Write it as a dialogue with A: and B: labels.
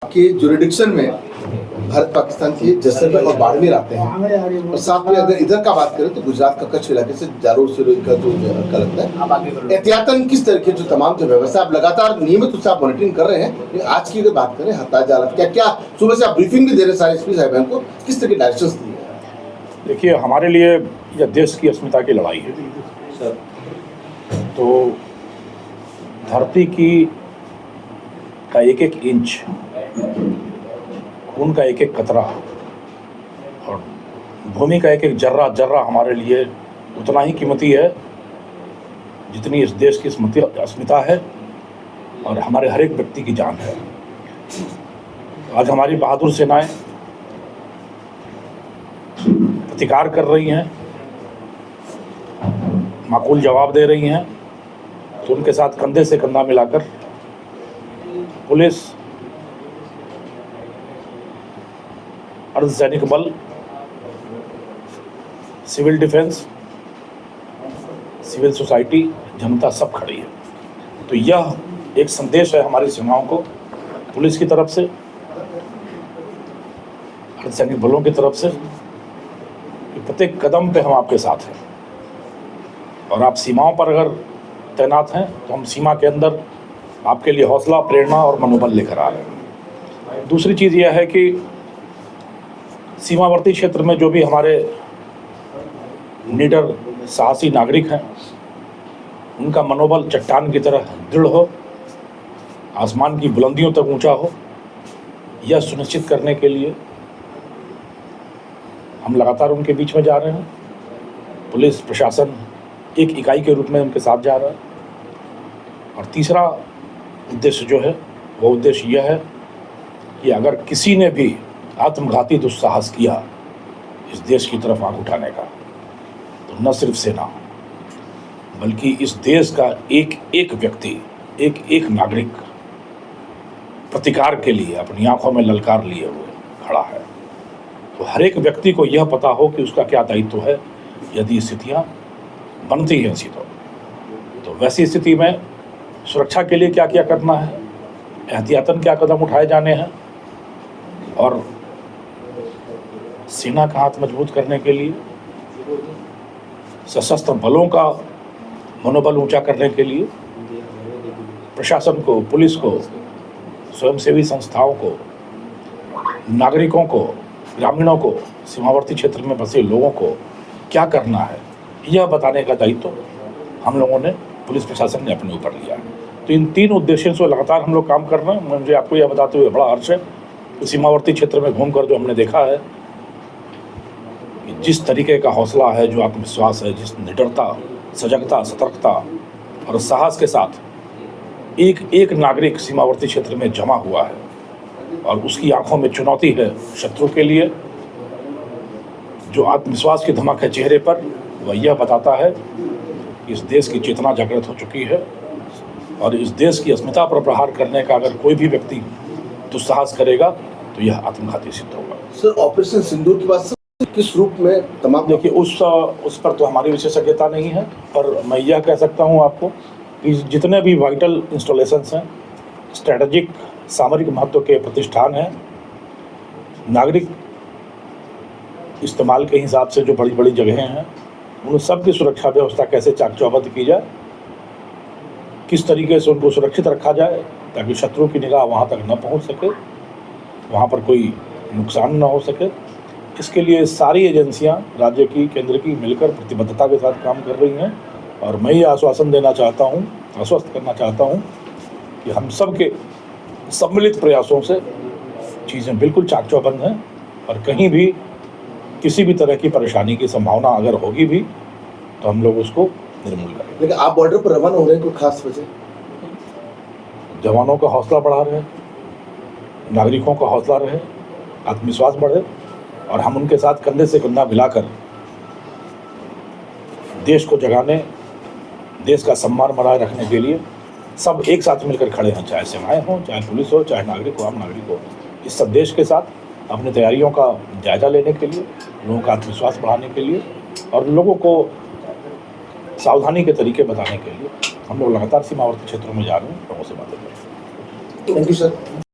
A: आपके जुरिडिक्शन में भारत पाकिस्तान के जैसलमेर और बाड़मेर आते हैं, और साथ में अगर इधर का बात करें तो गुजरात का कच्छ इलाके से जालोर सिरोही का जो का लगता है। एहतियातन किस तरह की जो तमाम जो व्यवस्था आप लगातार नियमित रूप से आप मॉनिटरिंग कर रहे हैं, आज की अगर बात करें हताज हालत क्या क्या सुबह से आप ब्रीफिंग भी दे रहे हैं सारे एसपी साहिबान को, किस तरह के डायरेक्शंस दिए?
B: देखिए, हमारे लिए यह देश की अस्मिता की लड़ाई है। तो धरती की का एक एक इंच, खून का एक एक कतरा और भूमि का एक एक जर्रा जर्रा हमारे लिए उतना ही कीमती है जितनी इस देश की अस्मिता है और हमारे हर एक व्यक्ति की जान है। आज हमारी बहादुर सेनाएं प्रतिकार कर रही हैं, माकूल जवाब दे रही हैं, तो उनके साथ कंधे से कंधा मिलाकर पुलिस, अर्धसैनिक बल, सिविल डिफेंस, सिविल सोसाइटी, जनता सब खड़ी है। तो यह एक संदेश है हमारी सेनाओं को, पुलिस की तरफ से, अर्धसैनिक बलों की तरफ से, कि प्रत्येक कदम पे हम आपके साथ हैं। और आप सीमाओं पर अगर तैनात हैं तो हम सीमा के अंदर आपके लिए हौसला, प्रेरणा और मनोबल लेकर आ रहे हैं। दूसरी चीज़ यह है कि सीमावर्ती क्षेत्र में जो भी हमारे निडर साहसी नागरिक हैं, उनका मनोबल चट्टान की तरह दृढ़ हो, आसमान की बुलंदियों तक ऊंचा हो, यह सुनिश्चित करने के लिए हम लगातार उनके बीच में जा रहे हैं। पुलिस प्रशासन एक इकाई के रूप में उनके साथ जा रहा है। और तीसरा उद्देश्य जो है वो उद्देश्य यह है कि अगर किसी ने भी आत्मघाती दुस्साहस किया इस देश की तरफ आंख उठाने का, तो न सिर्फ सेना बल्कि इस देश का एक एक व्यक्ति, एक एक नागरिक प्रतिकार के लिए अपनी आंखों में ललकार लिए हुए खड़ा है। तो हर एक व्यक्ति को यह पता हो कि उसका क्या दायित्व है यदि स्थितियाँ बनती हैं ऐसी। तो वैसी स्थिति में सुरक्षा के लिए क्या क्या करना है, एहतियातन क्या कदम उठाए जाने हैं, और सेना का हाथ मजबूत करने के लिए, सशस्त्र बलों का मनोबल ऊंचा करने के लिए, प्रशासन को, पुलिस को, स्वयंसेवी संस्थाओं को, नागरिकों को, ग्रामीणों को, सीमावर्ती क्षेत्र में बसे लोगों को क्या करना है, यह बताने का दायित्व हम लोगों ने, पुलिस प्रशासन ने अपने ऊपर लिया है। तो इन तीन उद्देश्यों से लगातार हम लोग काम कर रहे हैं। मुझे आपको यह बताते हुए बड़ा हर्ष है कि सीमावर्ती क्षेत्र में घूमकर जो हमने देखा है कि जिस तरीके का हौसला है, जो आत्मविश्वास है, जिस निडरता, सजगता, सतर्कता और साहस के साथ एक एक नागरिक सीमावर्ती क्षेत्र में जमा हुआ है, और उसकी आंखों में चुनौती है शत्रु के लिए, जो आत्मविश्वास की धमक है चेहरे पर, वह यह बताता है कि इस देश की चेतना जागृत हो चुकी है, और इस देश की अस्मिता पर प्रहार करने का अगर कोई भी व्यक्ति दुस्साहस करेगा तो यह आत्मघाती सिद्ध होगा।
A: सर, ऑपरेशन सिंदूर के बाद किस रूप में तमाम,
B: देखिए, उस पर तो हमारी विशेषज्ञता नहीं है, पर मैं यह कह सकता हूँ आपको कि जितने भी वाइटल इंस्टॉलेशंस हैं, स्ट्रेटेजिक सामरिक महत्व के प्रतिष्ठान हैं, नागरिक इस्तेमाल के हिसाब से जो बड़ी बड़ी जगहें हैं, उन सब की सुरक्षा व्यवस्था कैसे चाक चौबंद की जाए, किस तरीके से उनको सुरक्षित रखा जाए ताकि शत्रु की निगाह वहाँ तक न पहुँच सके, वहाँ पर कोई नुकसान न हो सके, इसके लिए सारी एजेंसियाँ राज्य की, केंद्र की मिलकर प्रतिबद्धता के साथ काम कर रही हैं। और मैं ये आश्वासन देना चाहता हूँ, आश्वस्त करना चाहता हूँ कि हम सब के सम्मिलित प्रयासों से चीज़ें बिल्कुल चाक चौबंद हैं, और कहीं भी किसी भी तरह की परेशानी की संभावना अगर होगी भी तो हम लोग उसको निर्मूल करेंगे।
A: लेकिन आप बॉर्डर पर रवाना हो रहे हैं, कोई खास वजह?
B: जवानों का हौसला बढ़ा रहे, नागरिकों का हौसला रहे, आत्मविश्वास बढ़े, और हम उनके साथ कंधे से कंधा मिलाकर देश को जगाने, देश का सम्मान बनाए रखने के लिए सब एक साथ मिलकर खड़े हैं, चाहे सेनाएं हों, चाहे पुलिस हो, चाहे नागरिक हो, आम नागरिक हो। इस संदेश के साथ अपनी तैयारियों का जायजा लेने के लिए, लोगों का आत्मविश्वास बढ़ाने के लिए और लोगों को सावधानी के तरीके बताने के लिए हम लोग लगातार सीमावर्ती क्षेत्रों में जा रहे हैं, लोगों से बातें कर रहे हैं।
A: Thank you sir.